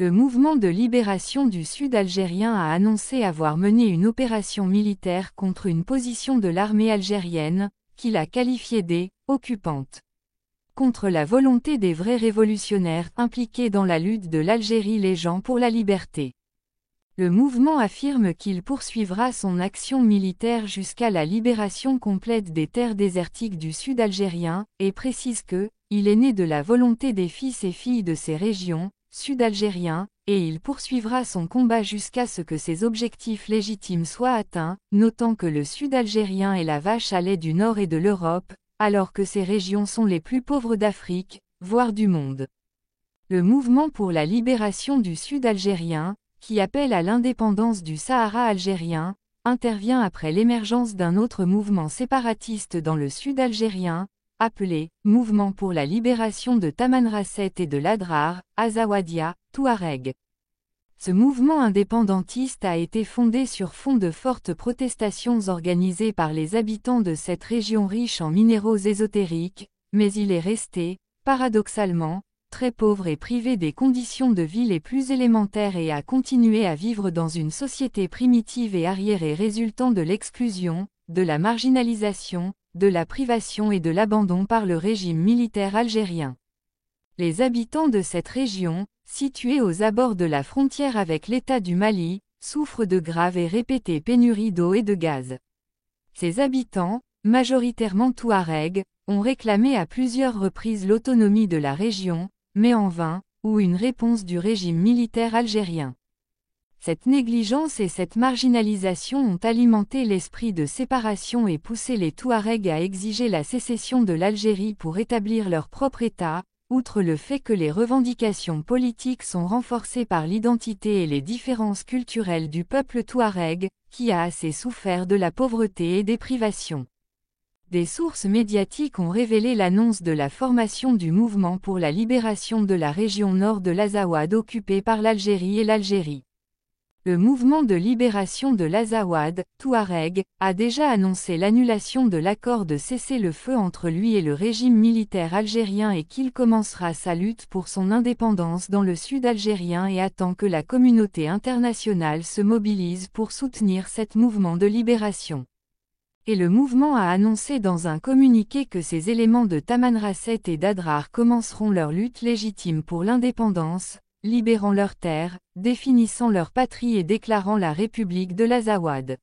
Le mouvement de libération du Sud algérien a annoncé avoir mené une opération militaire contre une position de l'armée algérienne, qu'il a qualifiée d'occupante. Contre la volonté des vrais révolutionnaires impliqués dans la lutte de l'Algérie, les gens pour la liberté. Le mouvement affirme qu'il poursuivra son action militaire jusqu'à la libération complète des terres désertiques du Sud algérien, et précise que, il est né de la volonté des fils et filles de ces régions, sud-algériens, et il poursuivra son combat jusqu'à ce que ses objectifs légitimes soient atteints, notant que le Sud algérien est la vache à lait du Nord et de l'Europe, alors que ces régions sont les plus pauvres d'Afrique, voire du monde. Le mouvement pour la libération du Sud algérien, qui appelle à l'indépendance du Sahara algérien, intervient après l'émergence d'un autre mouvement séparatiste dans le Sud algérien, appelé « Mouvement pour la libération de Tamanrasset et de l'Adrar, Azawadia, Touareg ». Ce mouvement indépendantiste a été fondé sur fond de fortes protestations organisées par les habitants de cette région riche en minéraux ésotériques, mais il est resté, paradoxalement, très pauvre et privé des conditions de vie les plus élémentaires et a continué à vivre dans une société primitive et arriérée résultant de l'exclusion, de la marginalisation, de la privation et de l'abandon par le régime militaire algérien. Les habitants de cette région, située aux abords de la frontière avec l'État du Mali, souffrent de graves et répétées pénuries d'eau et de gaz. Ces habitants, majoritairement touaregs, ont réclamé à plusieurs reprises l'autonomie de la région, mais en vain, ou une réponse du régime militaire algérien. Cette négligence et cette marginalisation ont alimenté l'esprit de séparation et poussé les Touaregs à exiger la sécession de l'Algérie pour établir leur propre État, outre le fait que les revendications politiques sont renforcées par l'identité et les différences culturelles du peuple touareg, qui a assez souffert de la pauvreté et des privations. Des sources médiatiques ont révélé l'annonce de la formation du mouvement pour la libération de la région nord de l'Azawad occupée par l'Algérie et l'Algérie. Le mouvement de libération de l'Azawad, Touareg, a déjà annoncé l'annulation de l'accord de cessez-le-feu entre lui et le régime militaire algérien et qu'il commencera sa lutte pour son indépendance dans le sud algérien et attend que la communauté internationale se mobilise pour soutenir cet mouvement de libération. Et le mouvement a annoncé dans un communiqué que ces éléments de Tamanrasset et d'Adrar commenceront leur lutte légitime pour l'indépendance, libérant leurs terres, définissant leur patrie et déclarant la République de l'Azawad.